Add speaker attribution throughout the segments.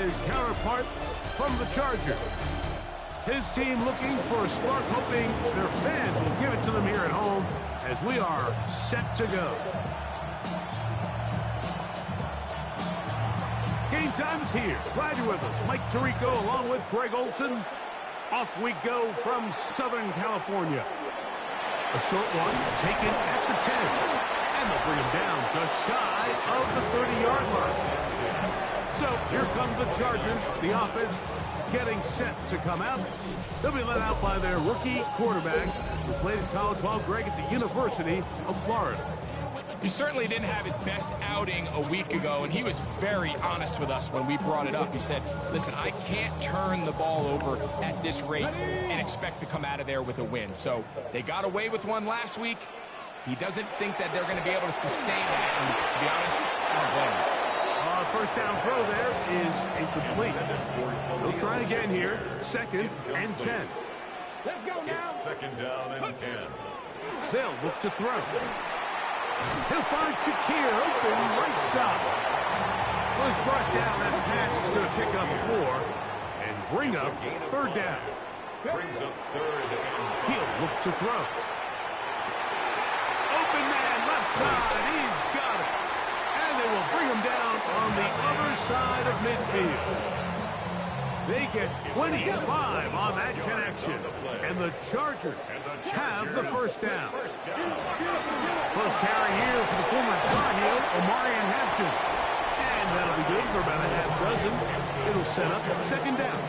Speaker 1: his counterpart from the Chargers. His team looking for a spark, hoping their fans will give it to them here at home as we are set to go. Game time is here. Glad you're with us. Mike Tirico along with Greg Olson. Off we go from Southern California. A short one taken at the 10. And they'll bring him down just shy of the 30-yard line. So here come the Chargers, the offense getting set to come out. They'll be led out by their rookie quarterback who played his college ball, Greg, at the University of Florida.
Speaker 2: He certainly didn't have his best outing a week ago, and he was very honest with us when we brought it up. He said, listen, I can't turn the ball over at this rate and expect to come out of there with a win. So they got away with one last week. He doesn't think that they're going to be able to sustain that, and to be honest, I don't blame him.
Speaker 1: First down throw there is incomplete. They'll try again here. 2nd and 10.
Speaker 3: Let's go now. It's 2nd down and 10.
Speaker 1: They'll look to throw. He'll find Shakir open right side. Was brought down. That pass is going to pick up 4 and bring up 3rd down.
Speaker 3: Brings up 3rd and
Speaker 1: he'll look to throw. Open man left side. He's got it. And they will bring him down on the other side of midfield. They get 25 on that connection. And the Chargers have the first down. First carry here for the former Tar Heel, Omarion Hampton. And that'll be good for about a half dozen. It'll set up 2nd down.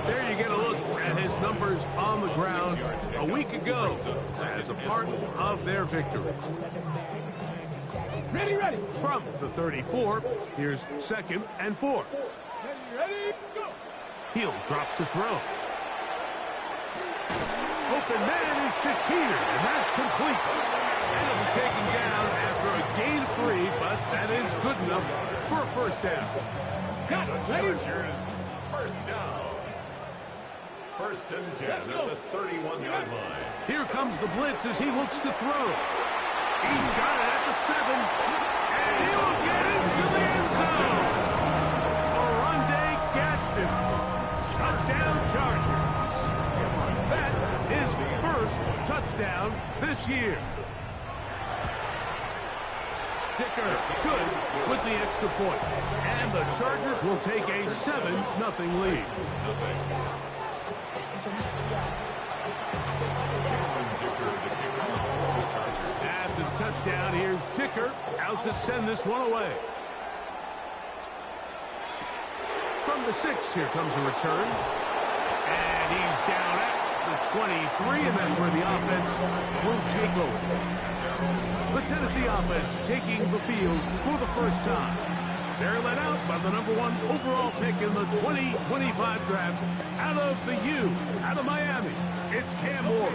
Speaker 1: There you get a look at his numbers on the ground a week ago as a part of their victory.
Speaker 3: ready.
Speaker 1: From the 34, here's 2nd and 4.
Speaker 3: Ready, go.
Speaker 1: He'll drop to throw. Open man is Shakir, and that's complete. And he'll be taken down after a gain of 3, but that is good enough for a first down.
Speaker 3: Got it.
Speaker 4: Chargers, first down. 1st and 10 at the 31-yard line.
Speaker 1: Here comes the blitz as he looks to throw. He's got it at the 7, and he will get into the end zone. Oronde Gadsden, touchdown Chargers. That is first touchdown this year. Dicker good with the extra point. And the Chargers will take a 7-0 lead. After the touchdown, here's Dicker out to send this one away. From the 6, here comes a return. And he's down at the 23, and that's where the offense will take over. The Tennessee offense taking the field for the first time. They're led out by the #1 overall pick in the 2025 draft out of the U, out of Miami. It's Cam Ward.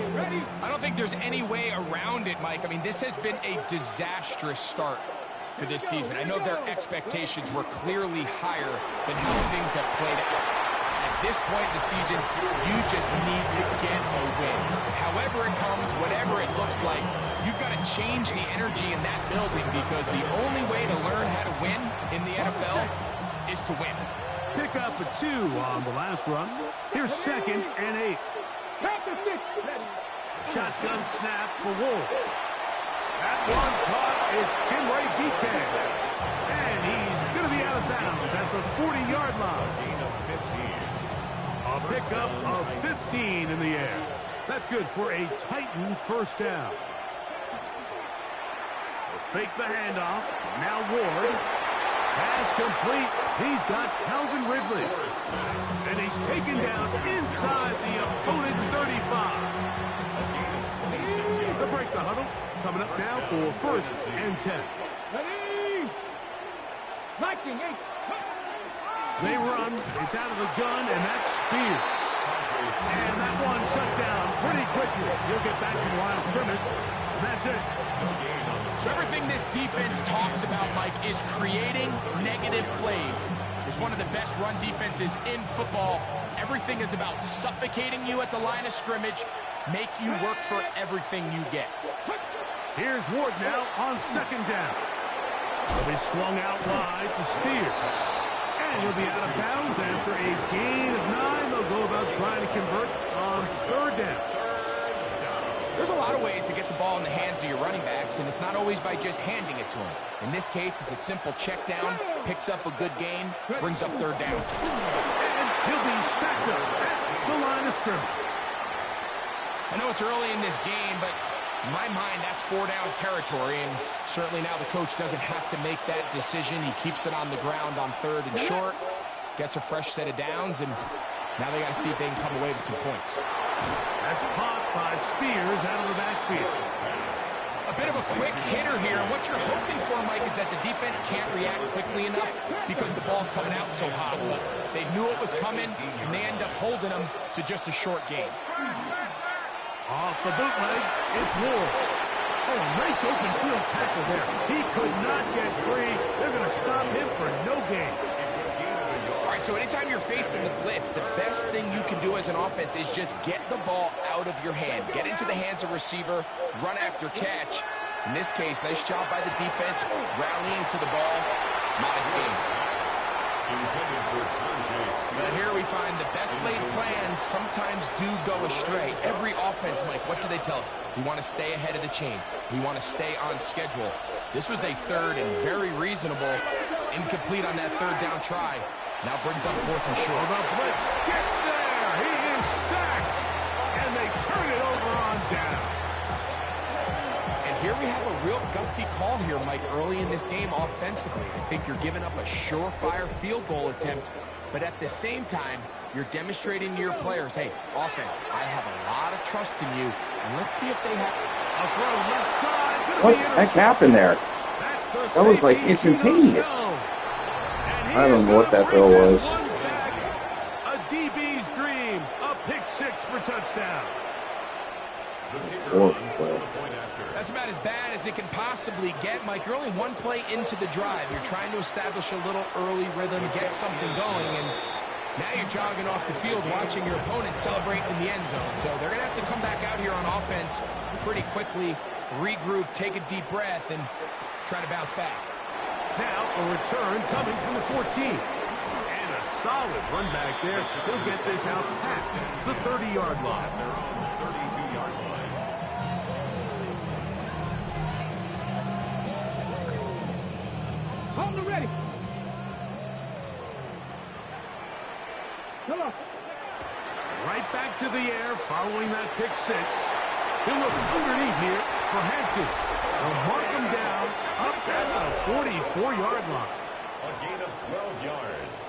Speaker 2: I don't think there's any way around it, Mike. I mean, this has been a disastrous start for this season. I know their expectations were clearly higher than how things have played out. At this point in the season, you just need to get a win. However it comes, whatever it looks like, you've got to change the energy in that building because the only way to learn how to win in the NFL is to win.
Speaker 1: Pick up a 2 on the last run. Here's 2nd and 8. Shotgun snap for Wolf. That one caught is Chinwe DK. And he's going to be out of bounds at the 40-yard line.
Speaker 4: Gain of 15.
Speaker 1: A pickup of 15 in the air. That's good for a Titan first down. Fake the handoff. Now Ward. Pass complete. He's got Calvin Ridley. And he's taken down inside the opponent's 35. To break the huddle. Coming up now for 1st and 10.
Speaker 3: Ready. Viking 8.
Speaker 1: They run. It's out of the gun, and that's Spears. And that one shut down pretty quickly. He'll get back to the line of scrimmage. And that's it.
Speaker 2: So everything this defense talks about, Mike, is creating negative plays. It's one of the best run defenses in football. Everything is about suffocating you at the line of scrimmage, make you work for everything you get.
Speaker 1: Here's Ward now on 2nd down. He'll be swung out wide to Spears. And he'll be out of bounds after a gain of 9. They'll go about trying to convert on 3rd down.
Speaker 2: There's a lot of ways to get the ball in the hands of your running backs, and it's not always by just handing it to them. In this case, it's a simple check down, picks up a good gain, brings up 3rd down.
Speaker 1: And he'll be stacked up at the line of scrimmage.
Speaker 2: I know it's early in this game, but in my mind, that's 4-down territory, and certainly now the coach doesn't have to make that decision. He keeps it on the ground on 3rd and short, gets a fresh set of downs, and now they got to see if they can come away with some points.
Speaker 1: That's popped by Spears out of the backfield.
Speaker 2: A bit of a quick hitter here. What you're hoping for, Mike, is that the defense can't react quickly enough because the ball's coming out so hot. They knew it was coming, and they end up holding them to just a short gain.
Speaker 1: Off the bootleg, it's Ward. Oh, a nice open field tackle there. He could not get free. They're going to stop him for no gain.
Speaker 2: All right, so anytime you're facing the blitz, the best thing you can do as an offense is just get the ball out of your hand. Get into the hands of receiver, run after catch. In this case, nice job by the defense, rallying to the ball. Modest gain. But here we find the best laid plans sometimes do go astray. Every offense, Mike, what do they tell us? We want to stay ahead of the chains. We want to stay on schedule. This was a 3rd and very reasonable. Incomplete on that 3rd down try. Now brings up 4th and short.
Speaker 1: The blitz gets there. He is sacked. And they turn it over on down.
Speaker 2: And here we have a real gutsy call here, Mike, early in this game offensively. I think you're giving up a surefire field goal attempt, but at the same time, you're demonstrating to your players, hey, offense, I have a lot of trust in you, and let's see if they have
Speaker 1: a throw left side.
Speaker 5: What the heck happened there? That was like instantaneous. I don't know what that throw was.
Speaker 1: A DB's dream, a pick 6 for touchdown.
Speaker 2: That's about as bad as it can possibly get, Mike. You're only one play into the drive. You're trying to establish a little early rhythm, get something going, and now you're jogging off the field watching your opponent celebrate in the end zone. So they're going to have to come back out here on offense pretty quickly, regroup, take a deep breath, and try to bounce back.
Speaker 1: Now a return coming from the 14. And a solid run back there. He'll get this out past the 30-yard line.
Speaker 4: Their own 32-yard line.
Speaker 3: Hold it ready. Come on.
Speaker 1: Right back to the air following that pick 6. He'll look underneath here for Hampton. They'll mark him down up at the 44-yard line.
Speaker 4: A gain of 12 yards.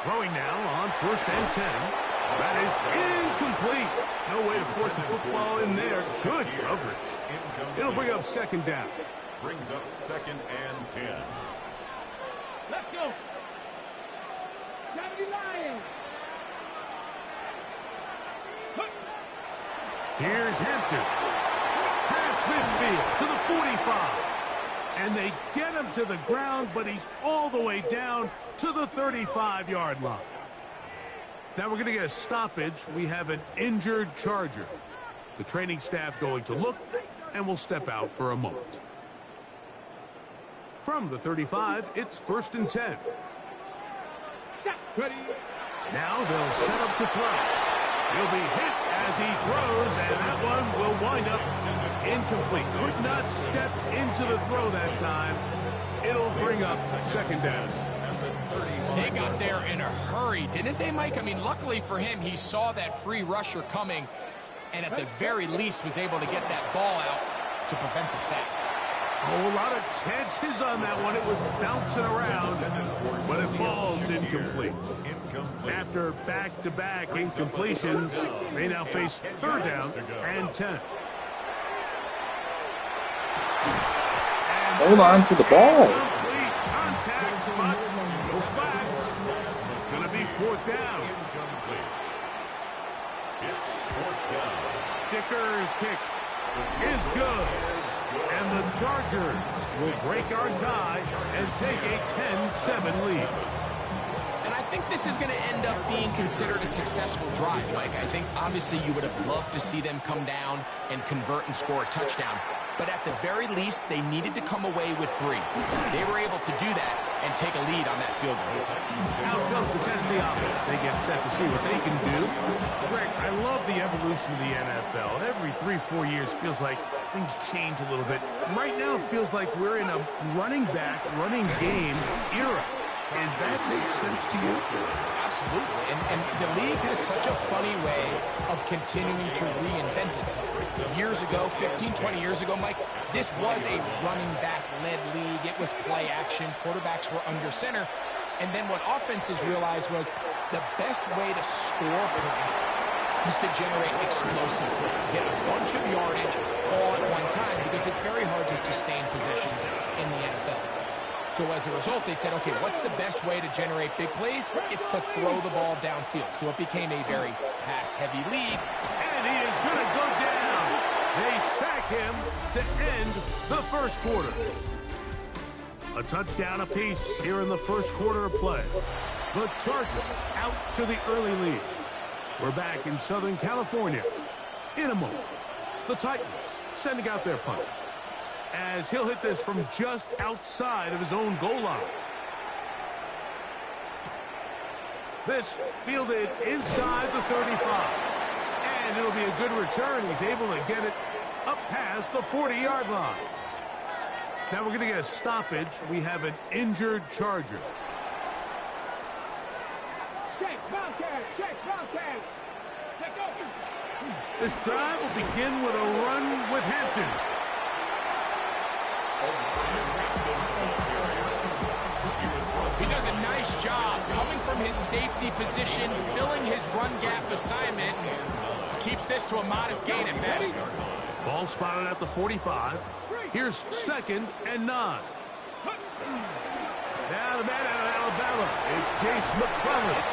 Speaker 1: Throwing now on 1st and 10. That is incomplete. No way to force the football in there. Good coverage. It'll bring up 2nd down.
Speaker 4: Brings up 2nd and 10.
Speaker 3: Let's go. 79.
Speaker 1: Here's Hampton. Past midfield to the 45. And they get him to the ground, but he's all the way down to the 35-yard line. Now we're going to get a stoppage. We have an injured Charger. The training staff going to look, and we'll step out for a moment. From the 35, it's 1st and 10.
Speaker 3: Ready.
Speaker 1: Now they'll set up to throw. He'll be hit as he throws, and that one will wind up incomplete. Could not step into the throw that time. It'll bring up 2nd down.
Speaker 2: They got there in a hurry, didn't they, Mike? I mean, luckily for him, he saw that free rusher coming, and at the very least was able to get that ball out to prevent the sack.
Speaker 1: Oh, a lot of chances on that one. It was bouncing around, but it falls incomplete. After back-to-back incompletions, they now face 3rd down and 10.
Speaker 5: Hold on to the ball.
Speaker 1: Contact, but no flags. It's going to be 4th down.
Speaker 4: It's 4th down.
Speaker 1: Dicker's kick is good. And the Chargers will break our tie and take a 10-7 lead.
Speaker 2: And I think this is going to end up being considered a successful drive, Mike. I think obviously you would have loved to see them come down and convert and score a touchdown. But at the very least, they needed to come away with 3. They were able to do that, and take a lead on that field goal.
Speaker 1: Out comes the Tennessee offense. They get set to see what they can do. Greg, I love the evolution of the NFL. Every 3-4 years feels like things change a little bit. Right now, it feels like we're in a running back, running game era. Does that make sense to you?
Speaker 2: Absolutely. And the league has such a funny way of continuing to reinvent itself. Years ago, 15, 20 years ago, Mike, this was a running back-led league. It was play action. Quarterbacks were under center. And then what offenses realized was the best way to score points is to generate explosive plays, get a bunch of yardage all at one time, because it's very hard to sustain possessions in the NFL. So as a result, they said, okay, what's the best way to generate big plays? It's to throw the ball downfield. So it became a very pass-heavy league.
Speaker 1: And he is going to go down. They sack him to end the first quarter. A touchdown apiece here in the first quarter of play. The Chargers out to the early lead. We're back in Southern California. In a moment, the Titans sending out their punter, as he'll hit this from just outside of his own goal line. This fielded inside the 35. And it'll be a good return. He's able to get it up past the 40-yard line. Now we're going to get a stoppage. We have an injured Charger.
Speaker 3: Check, Bobcat, check, Bobcat. Let go.
Speaker 1: This drive will begin with a run with Hampton.
Speaker 2: He does a nice job coming from his safety position, filling his run gap assignment. Keeps this to a modest gain at best.
Speaker 1: Ball spotted at the 45. Here's 2nd and 9. Now the man out of Alabama, it's Chase McClellan.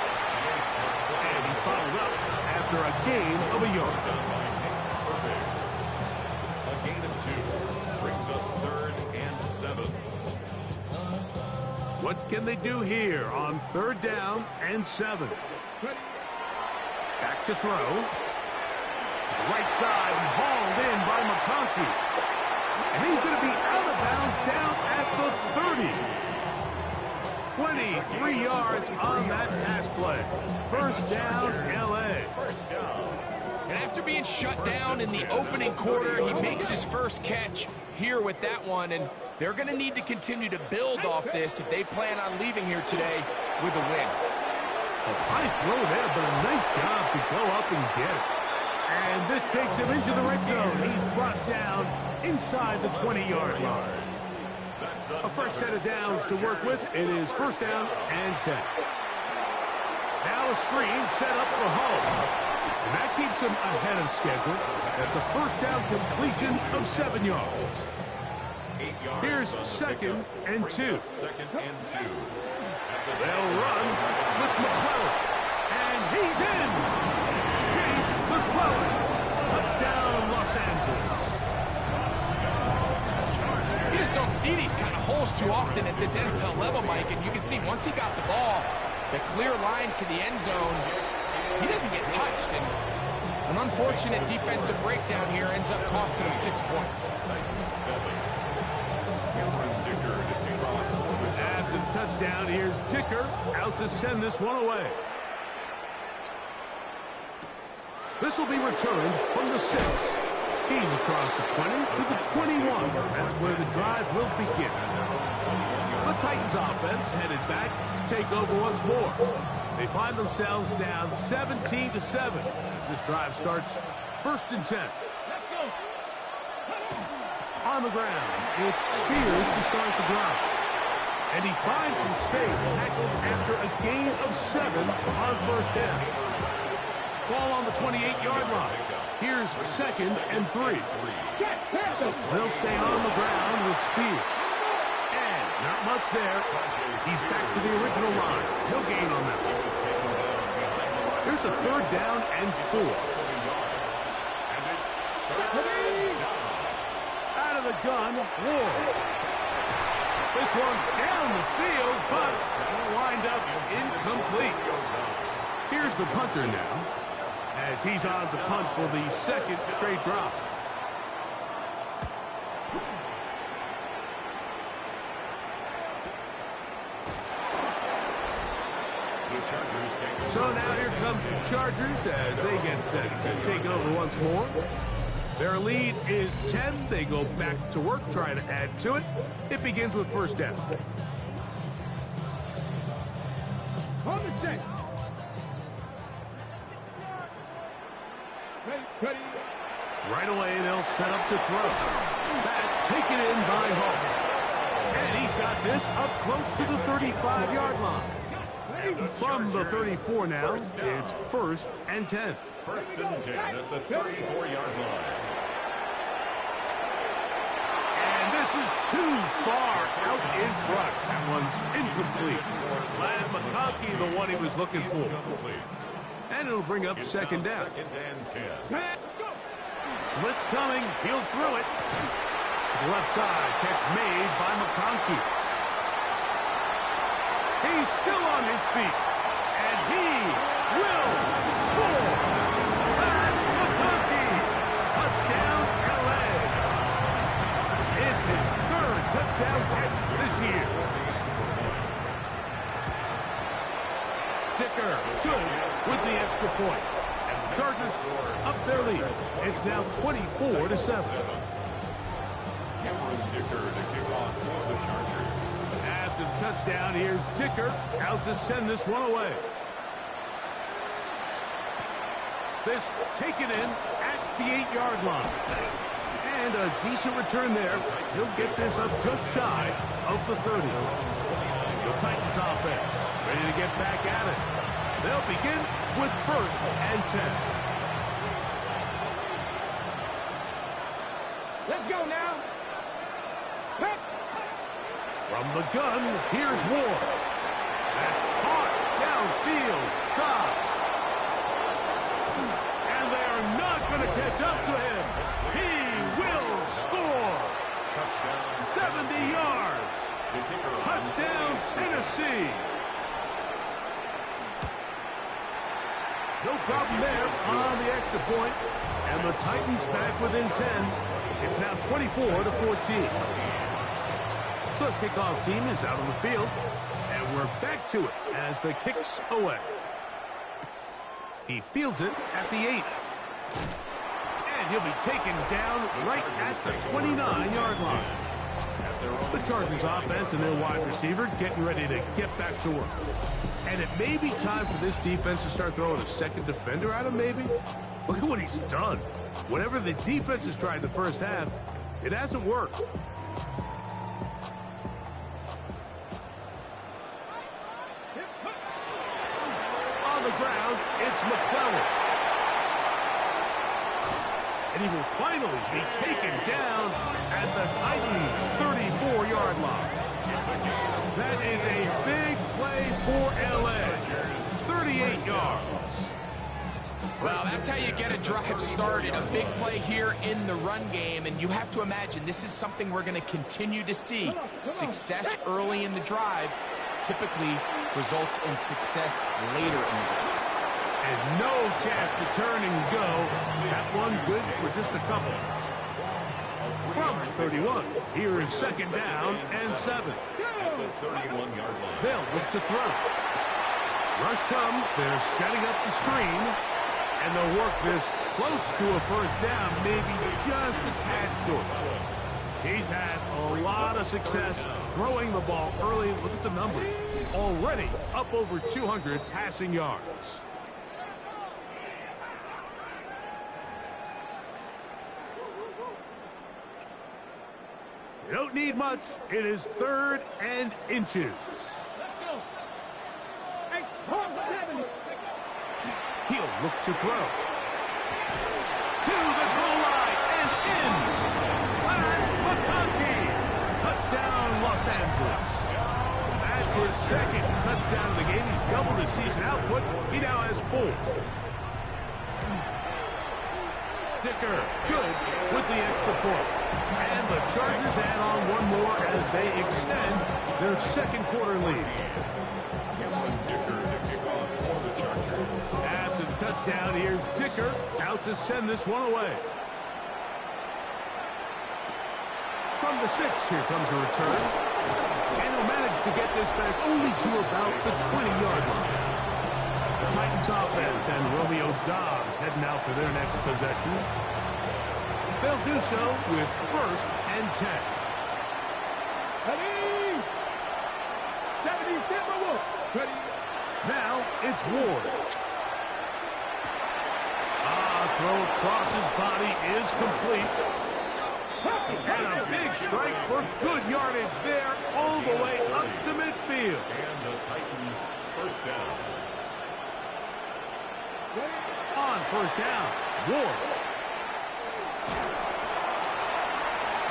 Speaker 1: And he's bottled up after a gain of a yard.
Speaker 4: A gain of 2 brings up 3rd and 7.
Speaker 1: What can they do here on 3rd down and 7? Back to throw. Right side, hauled in by McConkey. And he's going to be out of bounds down at the 30. 23 yards on that pass play. First down, L.A.
Speaker 2: And after being shut down in the opening quarter, he makes his first catch here with that one. And they're going to need to continue to build off this if they plan on leaving here today with a win.
Speaker 1: A high throw there, but a nice job to go up and get it. And this takes him into the red zone. He's brought down inside the 20-yard line. A fresh set of downs to work with. It is 1st down and 10. Now a screen set up for Hull. And that keeps him ahead of schedule. That's a 1st down completion of 7 yards. Here's 2nd and 2. They'll run with McClellan. And he's in. Chase McClellan. Touchdown, Los Angeles.
Speaker 2: You just don't see these kind of holes too often at this NFL level, Mike. And you can see once he got the ball, the clear line to the end zone, he doesn't get touched. And an unfortunate defensive breakdown here ends up costing him 6 points.
Speaker 1: After the touchdown, here's Dicker out to send this one away. This will be returned from the 6. He's across the 20 to the 21. That's where the drive will begin. The Titans offense headed back to take over once more. They find themselves down 17-7 as this drive starts. 1st and 10. On the ground, it's Spears to start the drive. And he finds some space tackled after a gain of 7 on 1st down. Ball on the 28-yard line. Here's 2nd and 3. They'll stay on the ground with Spears. And not much there. He's back to the original line. No gain on that one. Here's a 3rd down and 4. Out of the gun, Ward. This one down the field, but it'll wind up incomplete. Here's the punter now, as he's on to punt for the 2nd straight drop. So now here comes the Chargers as they get set to take over once more. Their lead is 10. They go back to work trying to add to it. It begins with first down.
Speaker 3: On the check. Ready.
Speaker 1: Right away, they'll set up to throw. That's taken in by Hall. And he's got this up close to the 35-yard line. From the 34 now, it's first and 10.
Speaker 4: First and 10 at the 34-yard line.
Speaker 1: And this is too far out in front. That one's incomplete. Glad McConkey, the one he was looking for. And it'll bring up second down.
Speaker 4: Second and 10.
Speaker 1: Blitz coming. He'll throw it. To the left side. Catch made by McConkey. He's still on his feet. And he will score. Matt McConkey. Touchdown, LA. It's his third touchdown catch this year. Dicker, good with the extra point. And the Chargers up their lead. It's now 24-7.
Speaker 4: Dicker to kick off for the Chargers.
Speaker 1: After the touchdown, here's Dicker out to send this one away. This taken in at the 8-yard line. And a decent return there. He'll get this up just shy of the 30. The Titans offense ready to get back at it. They'll begin with first and 10.
Speaker 3: Let's go now. Pitch.
Speaker 1: From the gun, here's Ward. That's caught downfield. Dobbs. And they are not going to catch up to him. He will score.
Speaker 4: Touchdown.
Speaker 1: 70 yards. Touchdown, Tennessee. No problem there on the extra point. And the Titans back within 10. It's now 24-14. The kickoff team is out on the field. And we're back to it as the kick's away. He fields it at the 8. And he'll be taken down right at the 29-yard line. The Chargers offense and their wide receiver getting ready to get back to work. And it may be time for this defense to start throwing a second defender at him, maybe. Look at what he's done. Whatever the defense has tried the first half, it hasn't worked. On the ground, it's McClellan. And he will finally be taken down at the Titans' 34-yard line. That is a big play for LA. 38 yards.
Speaker 2: Well, that's how you get a drive started. A big play here in the run game, and you have to imagine this is something we're going to continue to see. Success early in the drive typically results in success later in the drive.
Speaker 1: And no chance to turn and go. That one good for just a couple. From 31, here is second down and 7.
Speaker 4: At the 31-yard line.
Speaker 1: They'll look to throw. Rush comes. They're setting up the screen. And they'll work this close to a first down, maybe just a tad short. He's had a lot of success throwing the ball early. Look at the numbers. Already up over 200 passing yards. You don't need much. It is 3rd and inches.
Speaker 3: Let's go. Hey, hold 70.
Speaker 1: He'll look to throw. To the goal line and in. McConkey. Touchdown, Los Angeles. That's his second touchdown of the game. He's doubled his season output. He now has 4. Dicker, good with the extra point. And the Chargers add on one more as they extend their second quarter lead. After the touchdown, here's Dicker out to send this one away. From the 6, here comes a return. And he'll manage to get this back only to about the 20-yard line. Giants offense, and Romeo Dobbs heading out for their next possession. They'll do so with 1st and 10.
Speaker 3: Ready? 77 Wolf. Ready?
Speaker 1: Now it's Ward. Throw across his body is complete. And a big strike for good yardage there all the way up to midfield.
Speaker 4: And the Titans first down.
Speaker 1: On 1st down, Ward.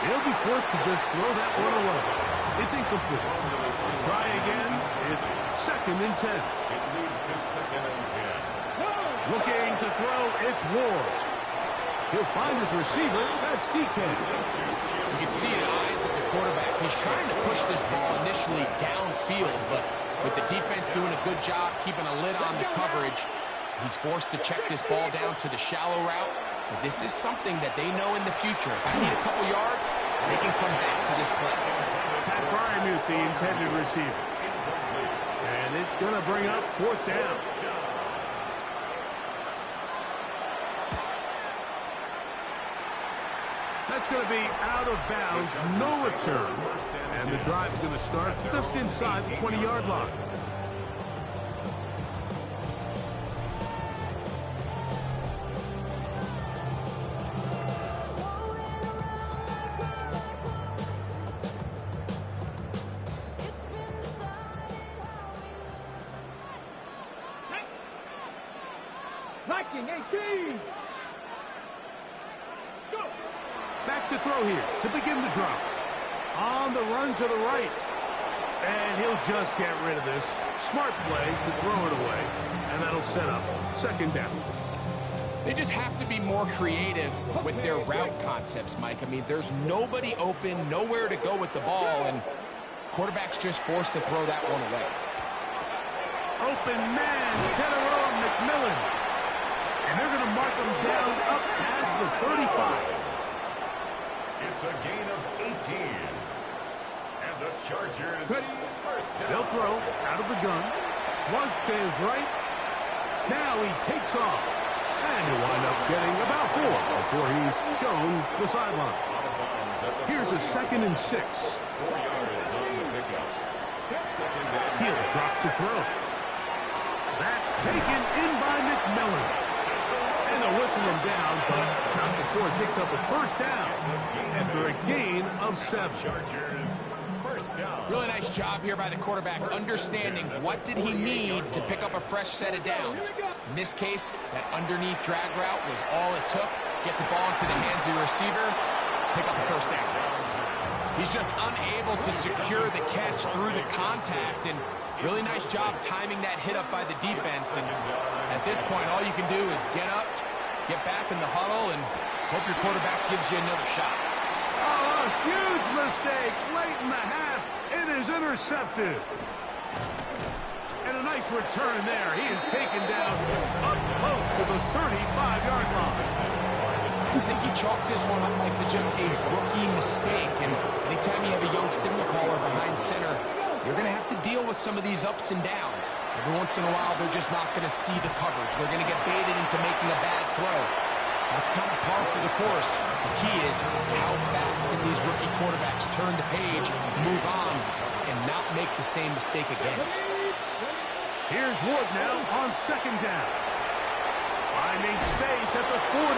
Speaker 1: He'll be forced to just throw that one away. It's incomplete. Try again. It's 2nd and 10.
Speaker 4: It leads to 2nd and 10.
Speaker 1: Looking to throw, it's Ward. He'll find his receiver. That's DK.
Speaker 2: You can see in the eyes of the quarterback. He's trying to push this ball initially downfield, but with the defense doing a good job keeping a lid on the coverage, he's forced to check this ball down to the shallow route. But this is something that they know in the future. If I need a couple yards, they can come back to this play.
Speaker 1: Pat Fryermuth, the intended receiver. And it's going to bring up 4th down. That's going to be out of bounds, no return. And the drive's going to start just inside the 20-yard line.
Speaker 3: Liking 18. Go.
Speaker 1: Back to throw here to begin the drive. On the run to the right. And he'll just get rid of this. Smart play to throw it away. And that'll set up 2nd down.
Speaker 2: They just have to be more creative with their route concepts, Mike. I mean, there's nobody open, nowhere to go with the ball, and quarterback's just forced to throw that one away.
Speaker 1: Open man, Tedero McMillan. And they're going to mark him down up past the 35.
Speaker 4: It's a gain of 18. And the Chargers first down.
Speaker 1: They'll throw out of the gun. Flush to his right. Now he takes off. And he'll wind up getting about 4 before he's shown the sideline. Here's a 2nd and 6.
Speaker 4: 4 yards on the pickup. 2nd and 6.
Speaker 1: He'll drop to throw. That's taken in by McMillan. And they'll whistle him down, but not before it picks up a 1st down after a gain of 7.
Speaker 4: Chargers first down.
Speaker 2: Really nice job here by the quarterback, understanding what did he need to pick up a fresh set of downs. In this case, that underneath drag route was all it took. Get the ball into the hands of your receiver, pick up a 1st down. He's just unable to secure the catch through the contact, and really nice job timing that hit up by the defense. And at this point, all you can do is get up, get back in the huddle, and hope your quarterback gives you another shot.
Speaker 1: Oh, a huge mistake late in the half. It is intercepted. And a nice return there. He is taken down up close to the 35-yard line.
Speaker 2: I think he chalked this one up like to just a rookie mistake. And anytime you have a young signal caller behind center, you're going to have to deal with some of these ups and downs. Every once in a while, they're just not going to see the coverage. They're going to get baited into making a bad throw. That's kind of par for the course. The key is how fast can these rookie quarterbacks turn the page, move on, and not make the same mistake again.
Speaker 1: Here's Ward now on 2nd down. Finding space at the 40.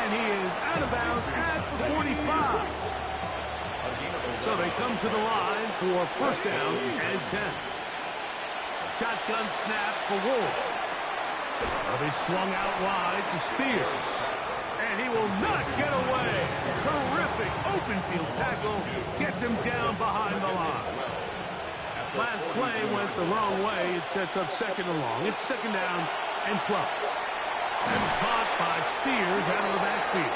Speaker 1: And he is out of bounds at the 45. So they come to the line for 1st down and 10. Shotgun snap for Wolf. Well, they swung out wide to Spears. And he will not get away. Terrific open field tackle. Gets him down behind the line. Last play went the wrong way. It sets up 2nd and long. It's 2nd down and 12. And caught by Spears out of the backfield.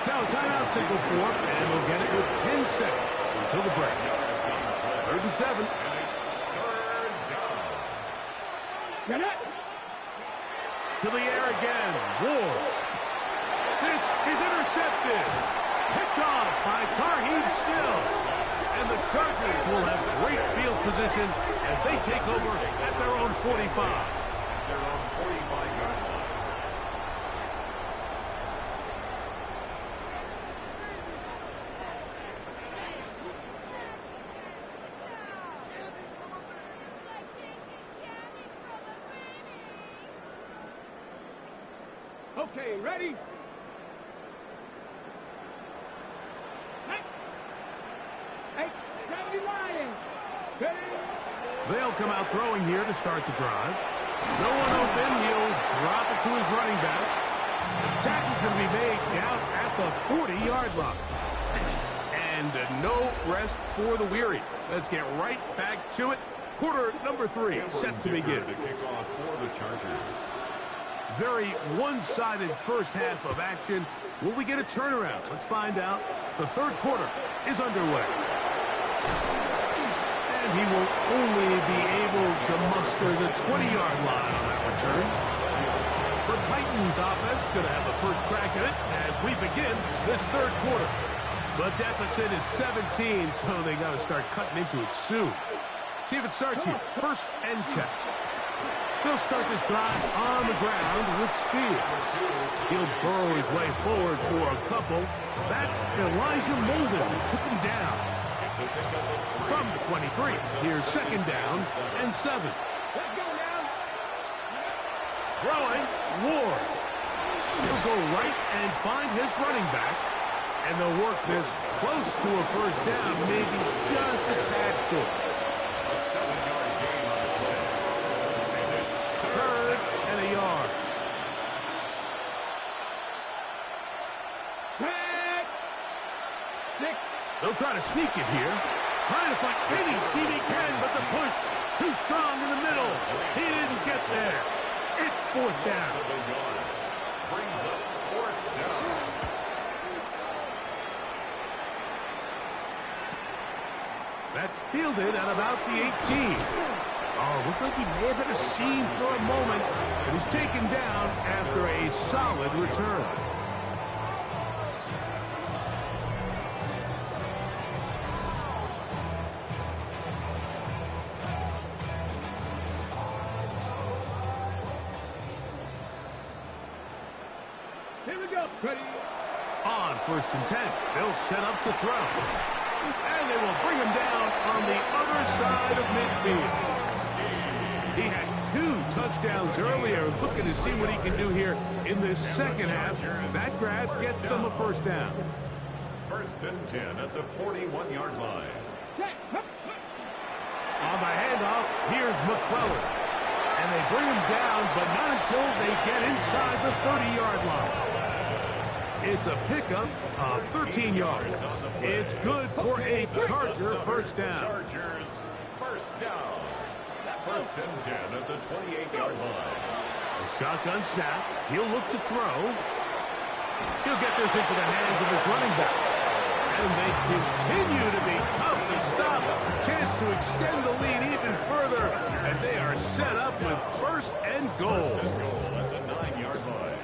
Speaker 1: Now timeout signal for, and we'll get it with 10 seconds until the break. 3rd and 7.
Speaker 3: Get it.
Speaker 1: To the air again. Ward. This is intercepted. Picked off by Tarheeb Still. And the Chargers will have great field position as they take over at their own 45.
Speaker 4: their own 45-yard line.
Speaker 3: Okay, ready? Hey, 70 Lions. Ready?
Speaker 1: They'll come out throwing here to start the drive. No one open. He'll drop it to his running back. The tackle's going to be made down at the 40-yard line. And no rest for the weary. Let's get right back to it. Quarter number 3 set to begin.
Speaker 4: The kickoff for the Chargers.
Speaker 1: Very one-sided first half of action. Will we get a turnaround? Let's find out. The third quarter is underway. And he will only be able to muster the 20-yard line on that return. The Titans offense going to have the first crack at it as we begin this third quarter. The deficit is 17, so they got to start cutting into it soon. See if it starts here. First and 10. They'll start this drive on the ground with speed. He'll burrow his way forward for a couple. That's Elijah Molden who took him down. From the 23, here's second down and 7.
Speaker 3: Let's go now.
Speaker 1: Throwing, Ward. He'll go right and find his running back. And they'll work this close to a first down, maybe just a tad short.
Speaker 4: A 7-yard gain on the play. And it's
Speaker 1: Third and a yard.
Speaker 3: Back. 6.
Speaker 1: They'll try to sneak it here. Trying to find any seam he can, but the push too strong in the middle. He didn't get there. It's fourth down.
Speaker 4: 7 yards. Brings up fourth down.
Speaker 1: That's fielded at about the 18. Oh, looked like he may have had a seam for a moment, but he's taken down after a solid return.
Speaker 3: Here we go. Ready?
Speaker 1: On first and 10, they'll set up to throw. And they will bring him down on the other side of midfield. He had 2 touchdowns earlier. Looking to see what he can do here in this second half. That grab gets them a first down.
Speaker 4: First and 10 at the 41-yard line.
Speaker 3: Check. Hup, hup.
Speaker 1: On the handoff, here's McClellan. And they bring him down, but not until they get inside the 30-yard line. It's a pickup of 13 yards. It's good for a Charger first down.
Speaker 4: Chargers first down. First and 10 at the 28-yard line.
Speaker 1: A shotgun snap. He'll look to throw. He'll get this into the hands of his running back. And they continue to be tough to stop. Chance to extend the lead even further as they are set up with first and goal.
Speaker 4: First and goal at the 9-yard line.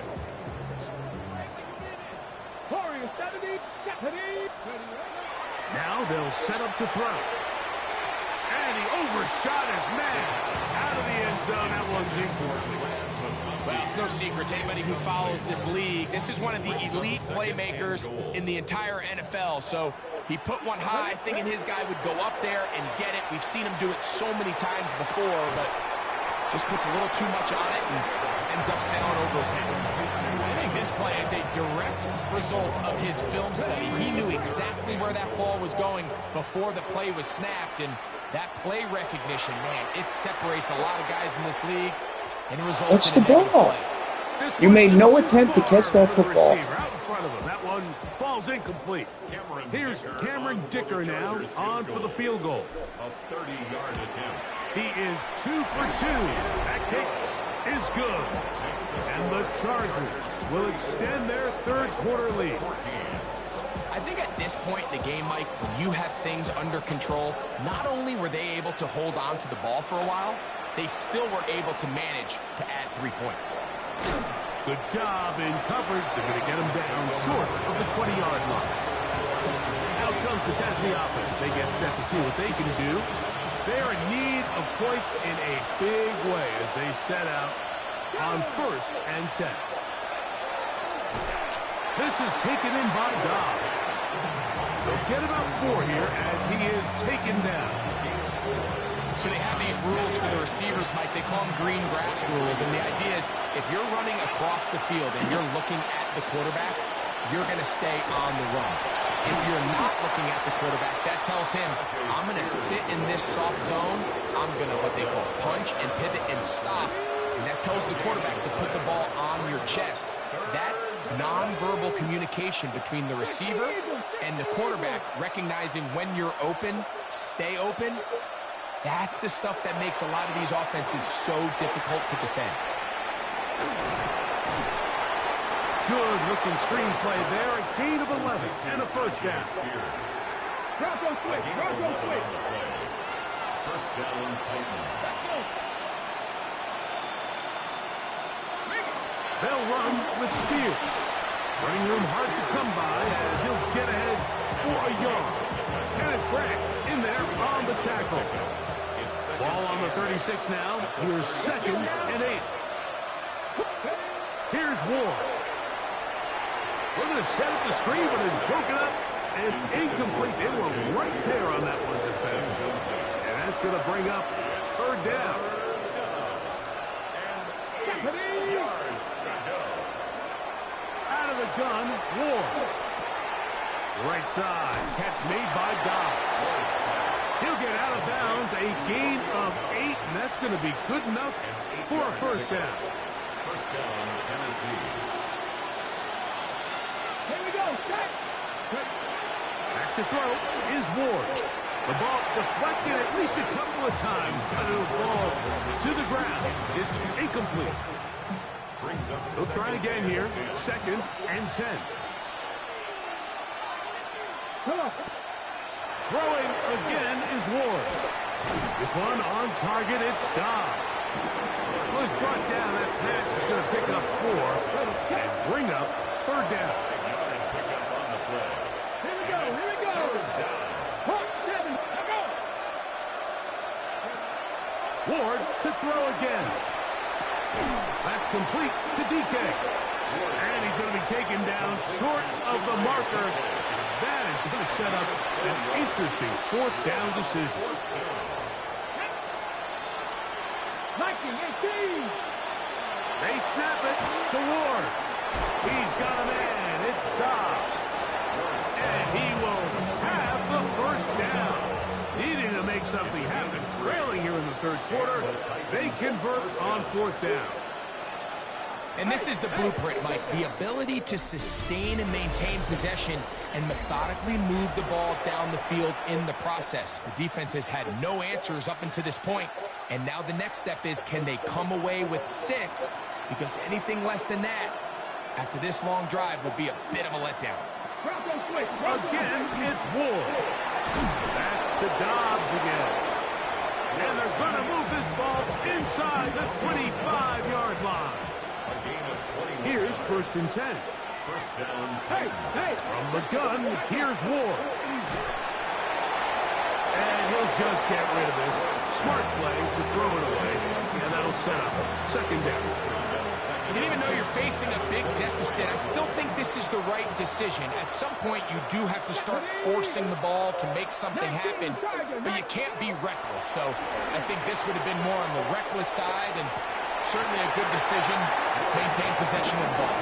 Speaker 3: 70.
Speaker 1: Now they'll set up to throw. And he overshot his man. Out of the end zone. That one's incomplete.
Speaker 2: Well, it's no secret to anybody who follows this league. This is one of the elite playmakers in the entire NFL. So he put one high, thinking his guy would go up there and get it. We've seen him do it so many times before, but just puts a little too much on it and ends up sailing over his head. I think this play is a direct result of his film study. He knew exactly where that ball was going before the play was snapped, and that play recognition, man, it separates a lot of guys in this league and results
Speaker 5: Touch
Speaker 2: in
Speaker 5: the ball. You made no attempt to catch that football.
Speaker 1: Out in front of him. That one falls incomplete. Here's Cameron Dicker now on for the field goal.
Speaker 4: A 30-yard attempt.
Speaker 1: He is 2 for 2. That kick is good. And the Chargers will extend their third quarter lead.
Speaker 2: I think at this point in the game, Mike, when you have things under control, not only were they able to hold on to the ball for a while, they still were able to manage to add 3 points.
Speaker 1: Good job in coverage. They're going to get him down short of the 20-yard line. Out comes the Tennessee offense. They get set to see what they can do. They are in need of points in a big way as they set out on 1st and 10. This is taken in by Dobbs. They'll get about 4 here as he is taken down.
Speaker 2: So they have these rules for the receivers, Mike. They call them green grass rules. And the idea is if you're running across the field and you're looking at the quarterback, you're going to stay on the run. If you're not looking at the quarterback, that tells him, I'm going to sit in this soft zone. I'm going to what they call punch and pivot and stop. And that tells the quarterback to put the ball on your chest. That nonverbal communication between the receiver and the quarterback, recognizing when you're open, stay open, that's the stuff that makes a lot of these offenses so difficult to defend.
Speaker 1: Good looking screenplay there. A gain of 11 and a 1st down.
Speaker 3: Bronco switch. Bronco switch.
Speaker 4: 1st down, Titans.
Speaker 1: They'll run with Spears. Running room hard to come by as he'll get ahead for a yard. Kenneth Grant in there on the tackle. Ball on the 36 now. Here's 2nd and 8. Here's Ward. Looking to set up the screen, but it's broken up and incomplete. They were right there on that one defensively. And that's going to bring up 3rd down. Out of the gun, Ward. Right side, catch made by Dobbs. He'll get out of bounds, a gain of 8, and that's going to be good enough for a 1st down.
Speaker 4: 1st down, Tennessee.
Speaker 3: Here we go. Set.
Speaker 1: Back to throw is Ward. The ball deflected at least a couple of times, but it'll fall to the ground. It's incomplete.
Speaker 4: Brings up
Speaker 1: They'll try again here. 2nd and 10. Throwing again is Ward. This one on target, it's Dobbs. Was brought down. That pass is going to pick up 4 and bring up 3rd down.
Speaker 4: Pick up on the play.
Speaker 3: Here we go. Here we go. 7. Go.
Speaker 1: Ward to throw again. That's complete to DK. And he's going to be taken down short of the marker. That is going to set up an interesting 4th down decision.
Speaker 3: 19-18.
Speaker 1: They snap it to Ward. He's got a man. It's Dobbs. And he will have the 1st down. Needing to make something happen. Trailing here in the 3rd quarter. They convert on 4th down.
Speaker 2: And this is the blueprint, Mike. The ability to sustain and maintain possession and methodically move the ball down the field in the process. The defense has had no answers up until this point. And now the next step is, can they come away with 6? Because anything less than that, after this long drive, will be a bit of a letdown.
Speaker 1: Again, it's Ward. That's to Dobbs again. And they're going to move this ball inside the 25-yard line. Here's 1st and 10.
Speaker 4: 1st down,
Speaker 3: Hey.
Speaker 1: From the gun, here's Ward. And he'll just get rid of this. Smart play to throw it away. And that'll set up 2nd down.
Speaker 2: And even though you're facing a big deficit, I still think this is the right decision. At some point, you do have to start forcing the ball to make something happen, but you can't be reckless. So I think this would have been more on the reckless side, and certainly a good decision to maintain possession of the ball.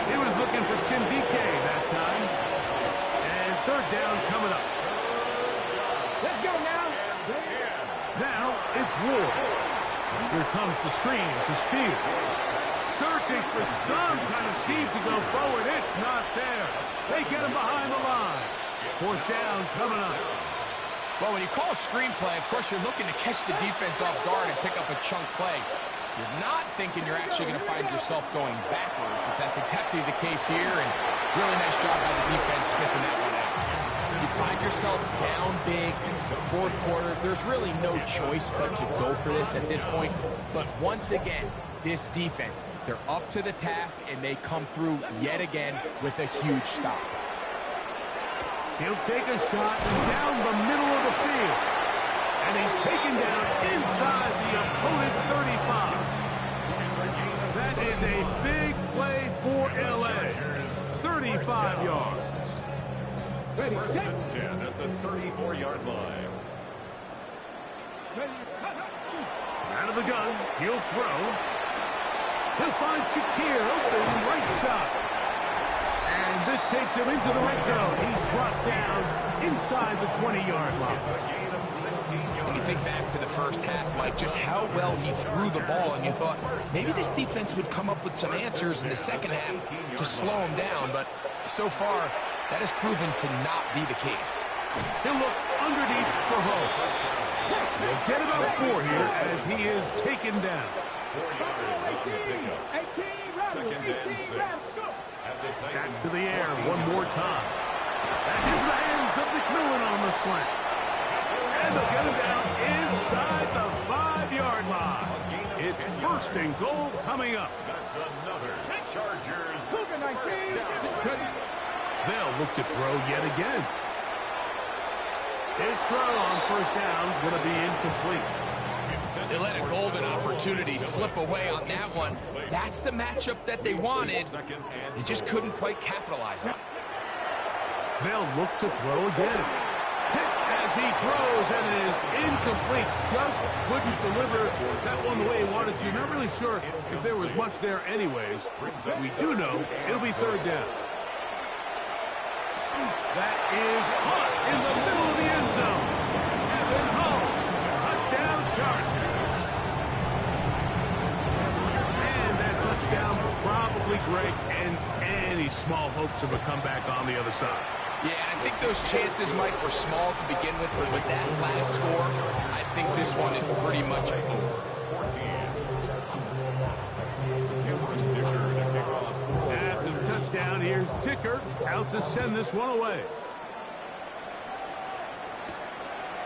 Speaker 1: He was looking for Tim DK that time. And 3rd down coming up.
Speaker 3: Let's go now.
Speaker 1: Now it's Ward. Here comes the screen to Spears. Searching for some kind of seed to go forward. It's not there. They get him behind the line. 4th down coming up.
Speaker 2: Well, when you call a screenplay, of course, you're looking to catch the defense off guard and pick up a chunk play. You're not thinking you're actually going to find yourself going backwards, but that's exactly the case here, and really nice job by the defense sniffing that one out. You find yourself down big. It's the 4th quarter. There's really no choice but to go for this at this point. But once again, this defense, they're up to the task, and they come through yet again with a huge stop.
Speaker 1: He'll take a shot down the middle of the field. And he's taken down inside the opponent's 35. for LA. 35 yards.
Speaker 3: Ready,
Speaker 4: First
Speaker 3: set.
Speaker 4: and 10 at the 34-yard line.
Speaker 3: Ready,
Speaker 1: Out of the gun, he'll throw. He'll find Shakir open right side. And this takes him into the red zone. He's brought down inside the 20-yard line.
Speaker 4: It's a gain of 16 yards.
Speaker 2: When you think back to the first half, Mike, just how well he threw the ball, and you thought maybe this defense would come up with some answers in the second half to slow him down, but so far, that has proven to not be the case.
Speaker 1: He'll look underneath for home. They'll get about 4 here as he is taken down.
Speaker 4: 4 yards on the pickup.
Speaker 3: 18, run,
Speaker 4: Second and 6.
Speaker 3: 18, run, go.
Speaker 4: At the
Speaker 1: Back
Speaker 4: Titans.
Speaker 1: to the air one more time. Back into the hands of McMillan on the slant. And they'll get him down inside the 5-yard line. It's first and goal coming up.
Speaker 4: That's another Chargers
Speaker 3: Cougar 19,
Speaker 4: first down.
Speaker 1: They'll look to throw yet again. His throw on first down is going to be incomplete.
Speaker 2: They let a golden opportunity slip away on that one. That's the matchup that they wanted. They just couldn't quite capitalize on it.
Speaker 1: They'll look to throw again. Hit as he throws, and it is incomplete. Just couldn't deliver that one the way he wanted to. Not really sure if there was much there anyways. But we do know it'll be third down. That is caught in the middle of the end zone. Evan Hall, touchdown Chargers. And that touchdown probably great ends any small hopes of a comeback on the other side.
Speaker 2: Yeah, I think those chances, Mike, were small to begin with, but with that last score, I think this one is pretty much over.
Speaker 1: After the touchdown, here's Dicker out to send this one away.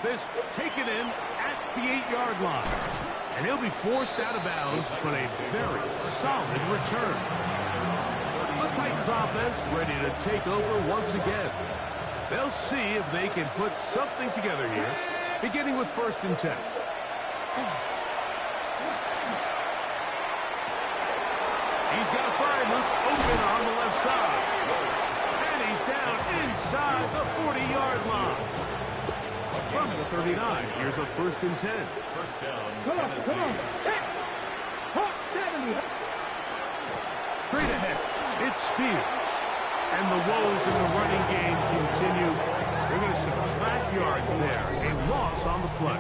Speaker 1: This taken in at the 8-yard line. And he'll be forced out of bounds, but a very solid return. The Titans offense ready to take over once again. They'll see if they can put something together here, beginning with first and 10. He's got Freiermuth open on the left side. And he's down inside the 40-yard line. From the 39, here's a first and 10.
Speaker 4: First down,
Speaker 3: Come on,
Speaker 4: Tennessee.
Speaker 3: come on. Hit. Hawk 70.
Speaker 1: Straight ahead, it's Spears. And the woes in the running game continue. They're going to subtract yards there. A loss on the play.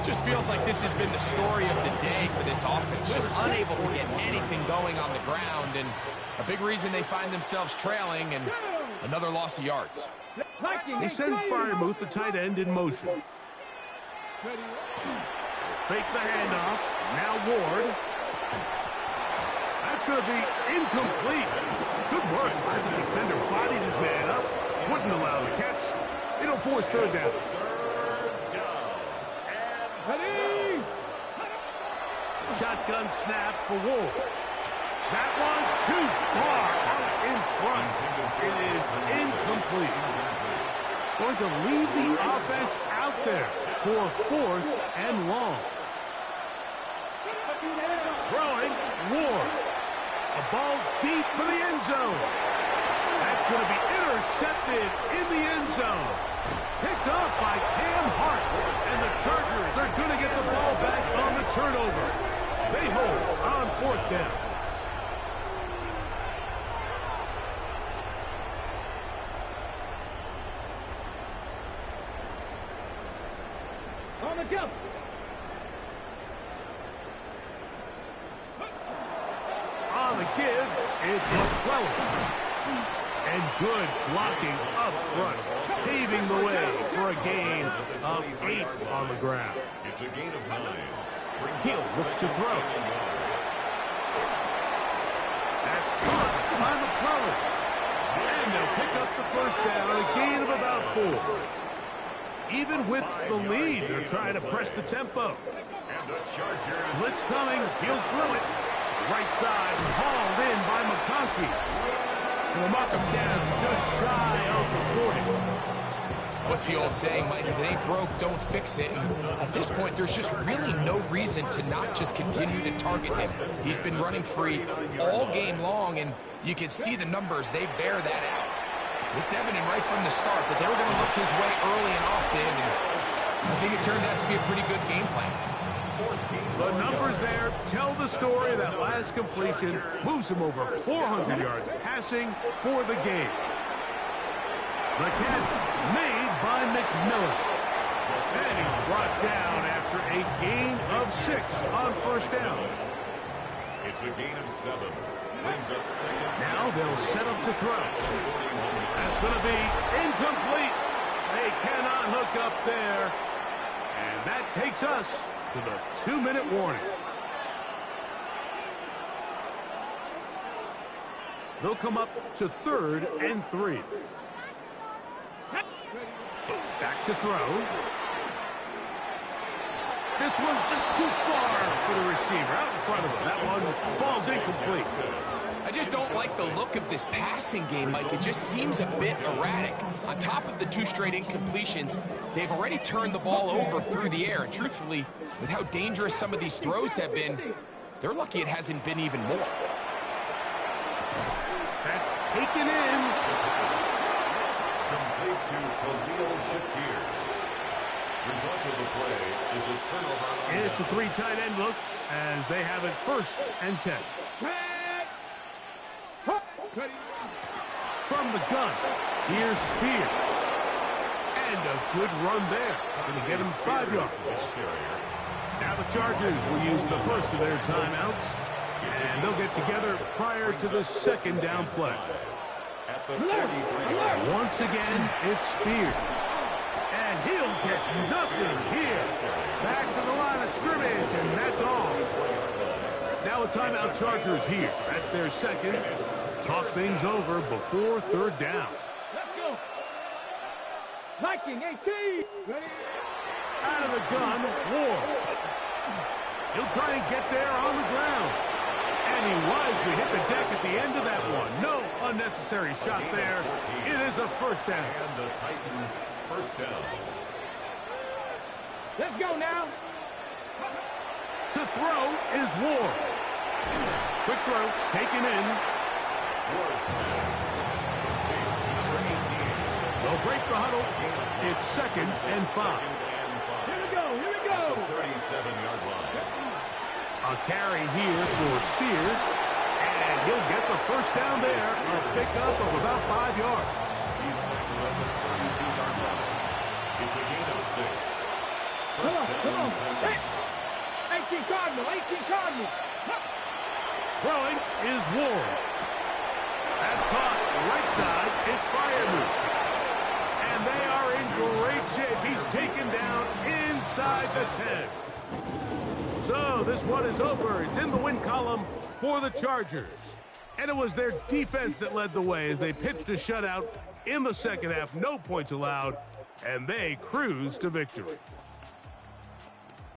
Speaker 2: Just feels like this has been the story of the day for this offense. Just unable to get anything going on the ground, and a big reason they find themselves trailing, and another loss of yards.
Speaker 1: They send Freiermuth, the tight end, in motion. Fake the handoff. Now Ward. That's going to be incomplete. Good work by the defender. Bodied his man up. Wouldn't allow the catch. It'll force third down.
Speaker 3: Ready.
Speaker 1: Shotgun snap for Ward. That one too far out in front. It is incomplete. Going to leave the offense out there for fourth and long. Throwing, Ward. A ball deep for the end zone. That's going to be intercepted in the end zone. Picked up by Cam Hart. And the Chargers are going to get the ball back on the turnover. They hold on fourth down.
Speaker 3: On the jump.
Speaker 1: On the give, it's McClellan. And good blocking up front, paving the way for a gain of 8 on the ground.
Speaker 4: It's a gain of 9.
Speaker 1: He'll look to throw. That's caught by McClellan. And they'll pick up the first down, a gain of about 4. Even with the lead, they're trying to press the tempo.
Speaker 4: And the Chargers.
Speaker 1: Blitz coming, he'll throw it. Right side, hauled in by McConkey. And the mark of down just shy of the 40.
Speaker 2: What's the old saying, Mike? If it ain't broke, don't fix it. And at this point, there's just really no reason to not just continue to target him. He's been running free all game long, and you can see the numbers. They bear that out. It's evident right from the start that they were going to look his way early and often, and I think it turned out to be a pretty good game plan.
Speaker 1: The numbers there tell the story. That last completion moves him over 400 yards passing for the game. The catch made by McMillan. And he's brought down after a gain of 6 on first down.
Speaker 4: It's a gain of 7. Brings up second.
Speaker 1: Now they'll set up to throw. That's going to be incomplete. They cannot hook up there. And that takes us to the 2-minute warning. They'll come up to 3rd and 3. Back to throw. This one just too far for the receiver. Out in front of him. That one falls incomplete.
Speaker 2: I just don't like the look of this passing game, Mike. It just seems a bit erratic. On top of the 2 straight incompletions, they've already turned the ball over through the air. And truthfully, with how dangerous some of these throws have been, they're lucky it hasn't been even more.
Speaker 1: That's taken in.
Speaker 4: Complete to Khalil Shakir. Result of the play is a turnover.
Speaker 1: It's a 3 tight end look as they have it 1st and 10. From the gun, here's Spears. And a good run there. Going to get him 5 yards. Now the Chargers will use the first of their timeouts. And they'll get together prior to the 2nd down play. Once again, it's Spears. And he'll get nothing here. Back to the line of scrimmage, and that's all. Now a timeout Chargers here. That's their 2nd. Talk things over before 3rd down.
Speaker 3: Let's go. Viking 18. Ready?
Speaker 1: Out of the gun, Ward. He'll try and get there on the ground. And he wisely hit the deck at the end of that one. No unnecessary shot there. It is a 1st down.
Speaker 4: And the Titans 1st down.
Speaker 3: Let's go now.
Speaker 1: To throw is Ward. Quick throw, taken in.
Speaker 4: Ward's pass. Number 18.
Speaker 1: They'll break the huddle. It's 2nd and 5.
Speaker 3: Here we go. Here we go.
Speaker 4: 37-yard line.
Speaker 1: A carry here for Spears. And he'll get the 1st down there. A pickup of about 5 yards.
Speaker 4: He's tackled at the 32-yard line. It's a gain of 6.
Speaker 3: Come on. Hey. 18 Cardinal. 18 Cardinal.
Speaker 1: Throwing is Ward. That's caught right side. It's Freiermuth. And they are in great shape. He's taken down inside the 10. So this one is over. It's in the win column for the Chargers. And it was their defense that led the way as they pitched a shutout in the 2nd half. No points allowed. And they cruised to victory.